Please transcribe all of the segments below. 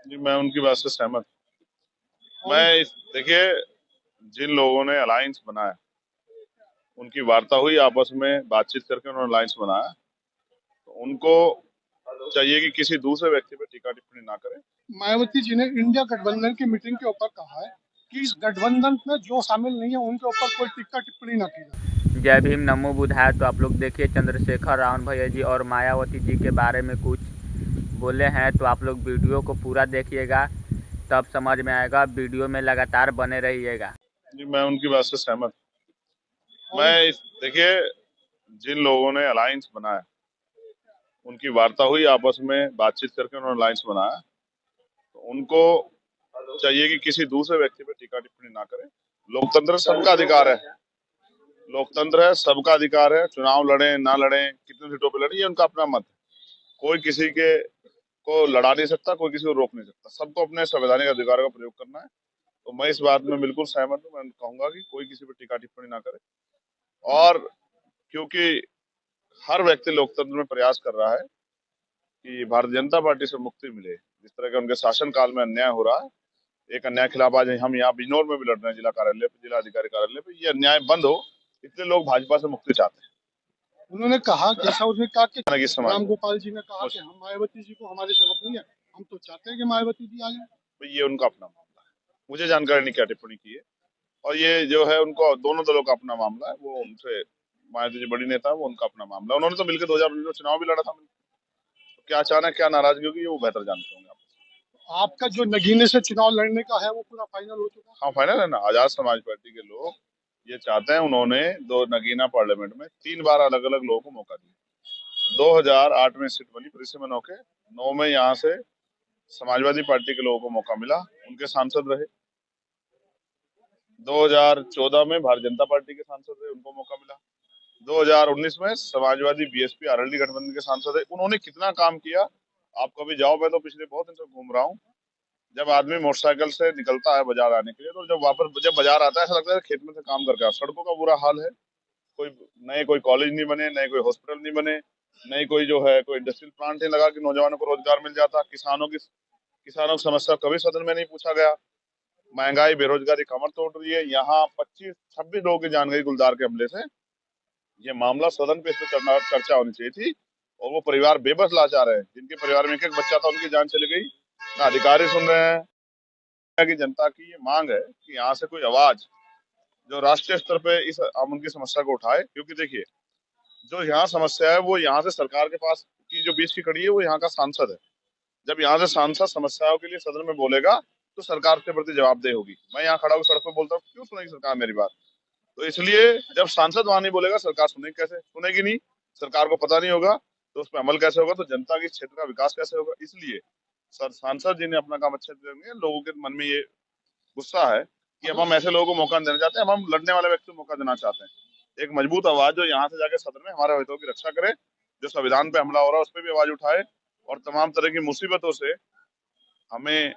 जी, मैं उनकी बात से सहमत हूं। देखिए, जिन लोगों ने अलायंस बनाया, उनकी वार्ता हुई, आपस में बातचीत करके उन्होंने अलायंस बनाया, तो उनको चाहिए कि किसी दूसरे व्यक्ति पे टीका टिप्पणी ना करें। मायावती जी ने इंडिया गठबंधन की मीटिंग के ऊपर कहा है कि इस गठबंधन में जो शामिल नहीं है उनके ऊपर कोई टीका टिप्पणी ना की जाए। जय भीम, नमो बुधाय। तो आप लोग देखिए, चंद्रशेखर रावण भैया जी और मायावती जी के बारे में कुछ बोले हैं, तो आप लोग वीडियो को पूरा देखिएगा, तब समझ में आएगा। वीडियो में लगातार बने रहिएगा। जी, मैं उनकी बात से सहमत हूं। देखिए, जिन लोगों ने अलायंस बनाया, उनकी वार्ता हुई, आपस में बातचीत करके उन्होंने अलायंस बनाया, तो उनको चाहिए कि किसी दूसरे व्यक्ति पे टीका टिप्पणी ना करें। लोकतंत्र सबका अधिकार है, लोकतंत्र है, सबका अधिकार है। चुनाव लड़े ना लड़े, कितनी सीटों पे लड़े, ये उनका अपना मत है। कोई किसी के को लड़ा नहीं सकता, कोई किसी को रोक नहीं सकता। सबको अपने संवैधानिक अधिकार का प्रयोग करना है। तो मैं इस बात में बिल्कुल सहमत हूँ। मैं कहूंगा कि कोई किसी पे टीका टिप्पणी ना करे, और क्योंकि हर व्यक्ति लोकतंत्र में प्रयास कर रहा है कि भारतीय जनता पार्टी से मुक्ति मिले। जिस तरह के उनके शासन काल में अन्याय हो रहा है, एक अन्याय के खिलाफ आज हम यहाँ बिजनौर में भी लड़ रहे हैं, जिला कार्यालय पे, जिला अधिकारी कार्यालय पे। ये अन्याय बंद हो, इसलिए लोग भाजपा से मुक्ति चाहते हैं। उन्होंने कहा, जैसा उन्होंने कहा कि समाज राम गोपाल जी ने कहा कि हम मायावती जी को हमारी जरूरत नहीं है, हम तो चाहते हैं कि मायावती जी आ जाए। तो ये उनका अपना मामला है, मुझे जानकारी नहीं क्या टिप्पणी की है। और ये जो है, उनको दोनों दलों का अपना मामला है। वो उनसे, मायावती जी बड़ी नेता है, वो उनका अपना मामला है। उन्होंने तो मिलकर 2019 में चुनाव भी लड़ा था। तो क्या अचानक क्या नाराजगी होगी, वो बेहतर जानते होंगे आप। आपका जो नगीने से चुनाव लड़ने का है वो पूरा फाइनल हो चुका है? हाँ, फाइनल है ना। आजाद समाज पार्टी के लोग ये चाहते हैं। उन्होंने दो नगीना पार्लियामेंट में 3 बार अलग अलग लोगों को मौका दिया। 2008 में सीट बनी परिसर में 9 के 9 में यहाँ से समाजवादी पार्टी के लोगों को मौका मिला, उनके सांसद रहे। 2014 में भारतीय जनता पार्टी के सांसद रहे, उनको मौका मिला। 2019 में समाजवादी बीएसपी आरएलडी गठबंधन के सांसद है। उन्होंने कितना काम किया, आप कभी जाओ। मैं तो पिछले बहुत दिन से घूम रहा हूँ। जब आदमी मोटरसाइकिल से निकलता है बाजार आने के लिए, तो जब बाजार आता है, ऐसा लगता है खेत में से काम करके आ। सड़कों का बुरा हाल है। कोई कॉलेज नहीं बने, नए कोई हॉस्पिटल नहीं बने, नई कोई जो है कोई इंडस्ट्रियल प्लांट नहीं लगा कि नौजवानों को रोजगार मिल जाता। किसानों की समस्या कभी सदन में नहीं पूछा गया। महंगाई, बेरोजगारी कमर तोड़ रही है। यहाँ 25-26 लोगों की जान गई गुलदार के हमले से। ये मामला सदन पे इस पे चर्चा होनी चाहिए थी। और वो परिवार बेबस लाचार है, जिनके परिवार में एक एक बच्चा था, उनकी जान चली गई। ना अधिकारी सुन रहे हैं कि जनता की ये मांग है कि यहाँ से कोई आवाज जो राष्ट्रीय स्तर पे इस हम उनकी समस्या को उठाए। क्योंकि देखिए, जो यहाँ समस्या है वो यहाँ से सरकार के पास की जो बीच की कड़ी है, वो यहाँ का सांसद है। जब यहाँ से सांसद समस्याओं के लिए सदन में बोलेगा, तो सरकार के प्रति जवाबदेह होगी। मैं यहाँ खड़ा होकर सड़क पे बोलता हूँ, क्यों सुनेगी सरकार मेरी बात? तो इसलिए जब सांसद वहां नहीं बोलेगा, सरकार सुनेगी कैसे? सुनेगी नहीं, सरकार को पता नहीं होगा, तो उस पर अमल कैसे होगा? तो जनता के क्षेत्र का विकास कैसे होगा? इसलिए सर, सांसद जिन्हें अपना काम अच्छे से करेंगे, लोगों के मन में ये गुस्सा है कि अब हम ऐसे लोगों को मौका देना चाहते हैं, अब हम लड़ने वाले व्यक्ति को मौका देना चाहते हैं। एक मजबूत आवाज जो यहाँ से जाके सदन में हमारे हितों की रक्षा करे, जो संविधान पे हमला हो रहा है उस पर भी आवाज उठाए, और तमाम तरह की मुसीबतों से हमें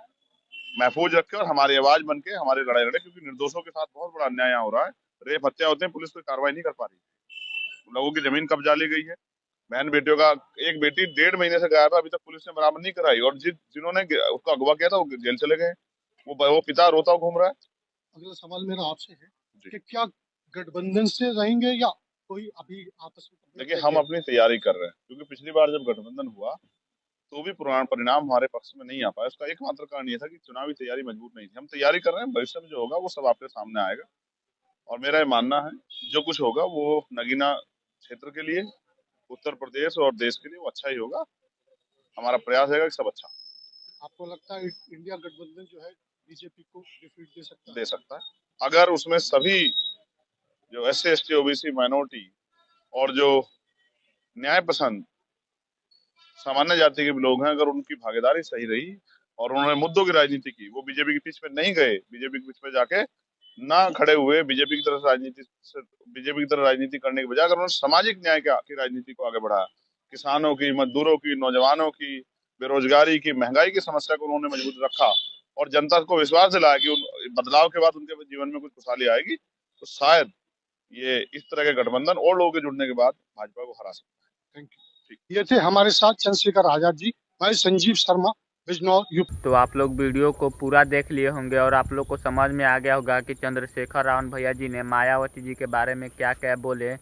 महफूज रखे, और हमारी आवाज बन के हमारी लड़ाई लड़े। क्योंकि निर्दोषों के साथ बहुत बड़ा अन्याय यहाँ हो रहा है। रेप हत्या होते हैं, पुलिस कोई कार्रवाई नहीं कर पा रही। लोगों की जमीन कब्जा ली गई है। बहन बेटियों का, एक बेटी 1.5 महीने से गायब है, अभी तक पुलिस ने बरामद नहीं कराई। और जिन्होंने उसको अगवा किया था, वो जेल चले गए। वो पिता रोता हुआ घूम रहा है। अगला सवाल मेरा आपसे है कि क्या गठबंधन से रहेंगे या कोई अभी आपस में? देखिए, हम अपनी तैयारी कर रहे हैं, क्योंकि पिछली बार जब गठबंधन हुआ तो भी पुराना परिणाम हमारे पक्ष में नहीं आ पाया। उसका एकमात्र कारण ये था कि चुनावी तैयारी मजबूत नहीं थी। हम तैयारी कर रहे हैं, भविष्य में जो होगा वो सब आपके सामने आएगा। और मेरा ये मानना है, जो कुछ होगा वो नगीना क्षेत्र के लिए, उत्तर प्रदेश और देश के लिए वो अच्छा ही होगा। हमारा प्रयास रहेगा कि सब अच्छा। आपको लगता है इंडिया गठबंधन जो है बीजेपी को डिफीट दे सकता है, अगर उसमें सभी जो SC ST OBC माइनॉरिटी और जो न्याय पसंद सामान्य जाति के लोग हैं, अगर उनकी भागीदारी सही रही और उन्होंने मुद्दों की राजनीति की, वो बीजेपी के पीछ पे नहीं गए, बीजेपी के पीछ पे जाके ना खड़े हुए, बीजेपी की तरह राजनीति करने के बजाय अगर उन्होंने सामाजिक न्याय की राजनीति को आगे बढ़ाया, किसानों की, मजदूरों की, नौजवानों की, बेरोजगारी की, महंगाई की समस्या को उन्होंने मजबूत रखा, और जनता को विश्वास दिलाया कि बदलाव के बाद उनके जीवन में कुछ खुशहाली आएगी, तो शायद ये इस तरह के गठबंधन और लोगों के जुड़ने के बाद भाजपा को हरा सकता है। Thank you. ये थे हमारे साथ चंद्रशेखर आजाद जी। मैं संजीव शर्मा, बिजनौर यूपी। तो आप लोग वीडियो को पूरा देख लिए होंगे और आप लोग को समझ में आ गया होगा कि चंद्रशेखर रावण भैया जी ने मायावती जी के बारे में क्या क्या बोले।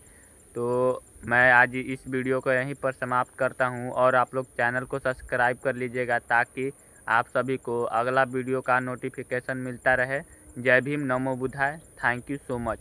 तो मैं आज इस वीडियो को यहीं पर समाप्त करता हूं और आप लोग चैनल को सब्सक्राइब कर लीजिएगा ताकि आप सभी को अगला वीडियो का नोटिफिकेशन मिलता रहे। जय भीम, नमो बुद्धाय, थैंक यू सो मच।